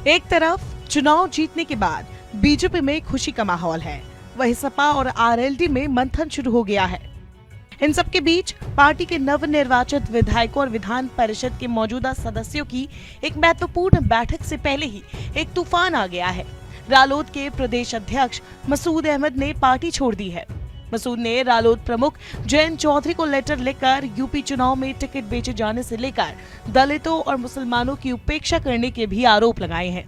एक तरफ चुनाव जीतने के बाद बीजेपी में खुशी का माहौल है, वहीं सपा और आरएलडी में मंथन शुरू हो गया है। इन सब के बीच पार्टी के नवनिर्वाचित विधायकों और विधान परिषद के मौजूदा सदस्यों की एक महत्वपूर्ण बैठक से पहले ही एक तूफान आ गया है। रालोद के प्रदेश अध्यक्ष मसूद अहमद ने पार्टी छोड़ दी है। मसूद ने रालोद प्रमुख जयंत चौधरी को लेटर लिखकर यूपी चुनाव में टिकट बेचे जाने से लेकर दलितों और मुसलमानों की उपेक्षा करने के भी आरोप लगाए हैं।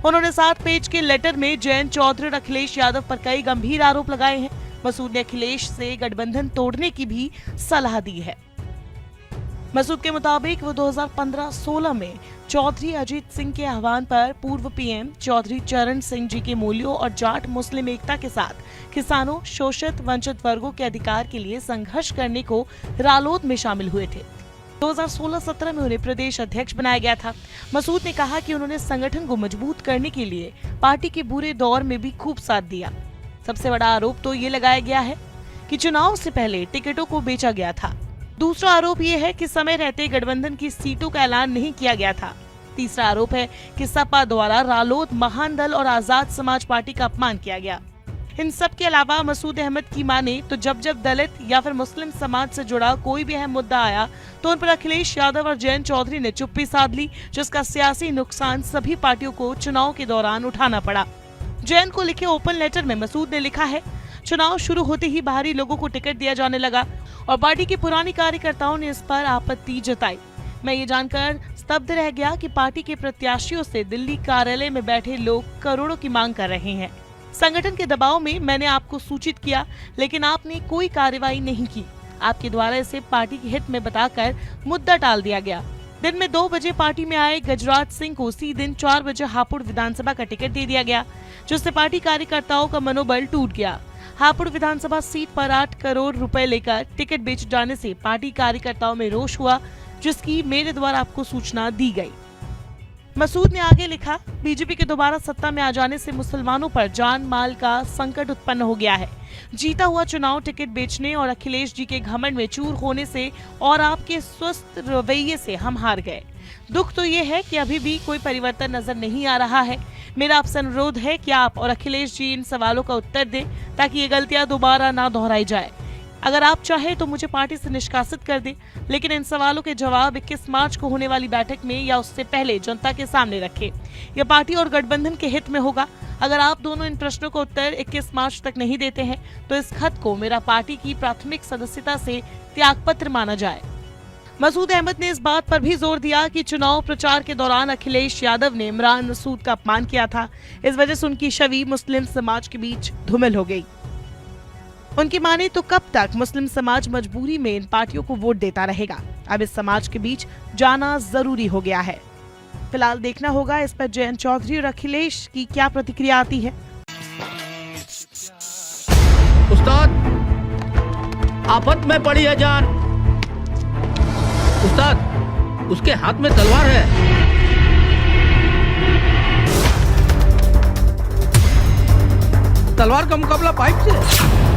उन्होंने 7 पेज के लेटर में जयंत चौधरी और अखिलेश यादव पर कई गंभीर आरोप लगाए हैं। मसूद ने अखिलेश से गठबंधन तोड़ने की भी सलाह दी है। मसूद के मुताबिक वो 2015-16 में चौधरी अजीत सिंह के आह्वान पर पूर्व पीएम चौधरी चरण सिंह जी के मूल्यों और जाट मुस्लिम एकता के साथ किसानों, शोषित वंचित वर्गों के अधिकार के लिए संघर्ष करने को रालोद में शामिल हुए थे। 2016-17 में उन्हें प्रदेश अध्यक्ष बनाया गया था। मसूद ने कहा कि उन्होंने संगठन को मजबूत करने के लिए पार्टी के बुरे दौर में भी खूब साथ दिया। सबसे बड़ा आरोप तो ये लगाया गया है कि चुनाव से पहले टिकटों को बेचा गया था। दूसरा आरोप ये है कि समय रहते गठबंधन की सीटों का ऐलान नहीं किया गया था। तीसरा आरोप है कि सपा द्वारा रालोद, महान दल और आजाद समाज पार्टी का अपमान किया गया। इन सब के अलावा मसूद अहमद की माने तो जब जब दलित या फिर मुस्लिम समाज से जुड़ा कोई भी अहम मुद्दा आया तो उन पर अखिलेश यादव और जयंत चौधरी ने चुप्पी साध ली, जिसका सियासी नुकसान सभी पार्टियों को चुनाव के दौरान उठाना पड़ा। जयंत को लिखे ओपन लेटर में मसूद ने लिखा है, चुनाव शुरू होते ही बाहरी लोगों को टिकट दिया जाने लगा और पार्टी के पुरानी कार्यकर्ताओं ने इस पर आपत्ति जताई। मैं ये जानकर स्तब्ध रह गया कि पार्टी के प्रत्याशियों से दिल्ली कार्यालय में बैठे लोग करोड़ों की मांग कर रहे हैं। संगठन के दबाव में मैंने आपको सूचित किया, लेकिन आपने कोई कार्रवाई नहीं की। आपके द्वारा इसे पार्टी के हित में बताकर मुद्दा टाल दिया गया। दिन में 2 बजे पार्टी में आए गजराज सिंह को उसी दिन 4 बजे हापुड़ विधानसभा का टिकट दे दिया गया, जिससे पार्टी कार्यकर्ताओं का मनोबल टूट गया। हापुड़ विधानसभा सीट पर 8 करोड़ रुपए लेकर टिकट बेच जाने से पार्टी कार्यकर्ताओं में रोष हुआ, जिसकी मेरे द्वारा आपको सूचना दी गई। मसूद ने आगे लिखा, बीजेपी के दोबारा सत्ता में आ जाने से मुसलमानों पर जान माल का संकट उत्पन्न हो गया है। जीता हुआ चुनाव टिकट बेचने और अखिलेश जी के घमंड में चूर होने से और आपके स्वस्थ रवैये से हम हार गए। दुख तो ये है कि अभी भी कोई परिवर्तन नजर नहीं आ रहा है। मेरा आपसे अनुरोध है कि आप और अखिलेश जी इन सवालों का उत्तर दें ताकि ये गलतियां दोबारा ना दोहराई जाए। अगर आप चाहे तो मुझे पार्टी से निष्कासित कर दें, लेकिन इन सवालों के जवाब 21 मार्च को होने वाली बैठक में या उससे पहले जनता के सामने रखें। यह पार्टी और गठबंधन के हित में होगा। अगर आप दोनों इन प्रश्नों का उत्तर 21 मार्च तक नहीं देते हैं तो इस खत को मेरा पार्टी की प्राथमिक सदस्यता से त्यागपत्र माना जाए। मसूद अहमद ने इस बात पर भी जोर दिया कि चुनाव प्रचार के दौरान अखिलेश यादव ने इमरान मसूद का अपमान किया था। इस वजह से उनकी छवि मुस्लिम समाज के बीच धूमिल हो गई। उनकी माने तो कब तक मुस्लिम समाज मजबूरी में इन पार्टियों को वोट देता रहेगा। अब इस समाज के बीच जाना जरूरी हो गया है। फिलहाल देखना होगा इस पर जयंत चौधरी और अखिलेश की क्या प्रतिक्रिया आती है। उस्ताद, आफत में पड़ी है जान। उस्ताद, उसके हाथ में तलवार है। तलवार का मुकाबला पाइप से।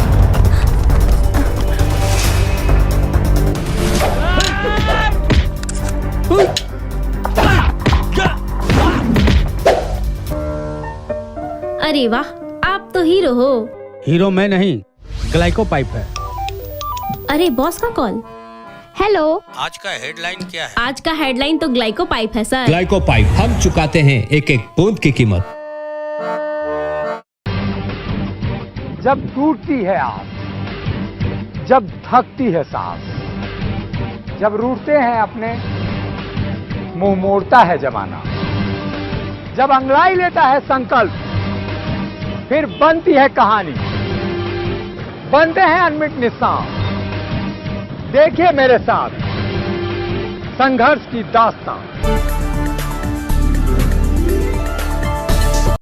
अरे वाह, आप तो हीरो हो। हीरो मैं नहीं, ग्लाइको पाइप है। अरे बॉस का कॉल। हेलो, आज का हेडलाइन क्या है? आज का हेडलाइन तो ग्लाइको पाइप है सर। ग्लाइको पाइप, हम चुकाते हैं एक एक बूंद की कीमत। जब टूटती है आस, जब थकती है सांस, जब रूठते हैं अपने, मुंह मोड़ता है जमाना, जब अंगड़ाई लेता है संकल्प, फिर बनती है कहानी, बनते हैं अनमिट निशान। देखिए मेरे साथ संघर्ष की दास्तान।